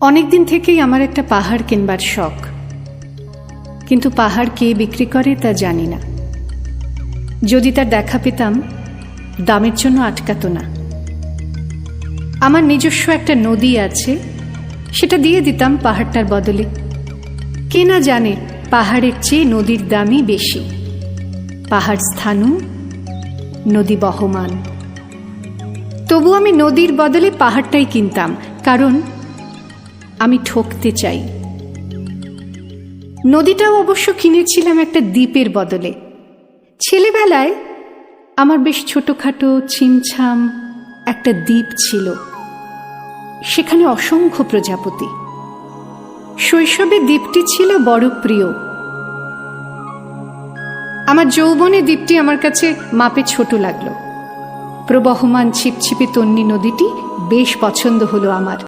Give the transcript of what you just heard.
অনেক দিন থেকেই আমার একটা পাহাড় কিনবার শখ, কিন্তু পাহাড় কে বিক্রি করে তা জানি না। যদি তার দেখা পেতাম, দামের জন্য আটকাতো না। আমার নিজস্ব একটা নদী আছে, সেটা দিয়ে দিতাম পাহাড়টার বদলে। কে না জানে পাহাড়ের চেয়ে নদীর দামই বেশি। পাহাড় স্থাণু, নদী বহমান। তবু আমি নদীর বদলে পাহাড়টাই কিনতাম, কারণ আমি ঠকতে চাই। নদীটাও অবশ্য কিনেছিলাম একটা দ্বীপের বদলে। ছেলেবেলায় আমার বেশ ছোটখাটো ছিমছাম একটা দ্বীপ ছিল, সেখানে অসংখ্য প্রজাপতি। শৈশবে দ্বীপটি ছিল বড় প্রিয়। আমার যৌবনে দ্বীপটি আমার কাছে মাপে ছোট লাগলো। প্রবহমান ছিপছিপে তন্বী নদীটি বেশ পছন্দ হলো আমার।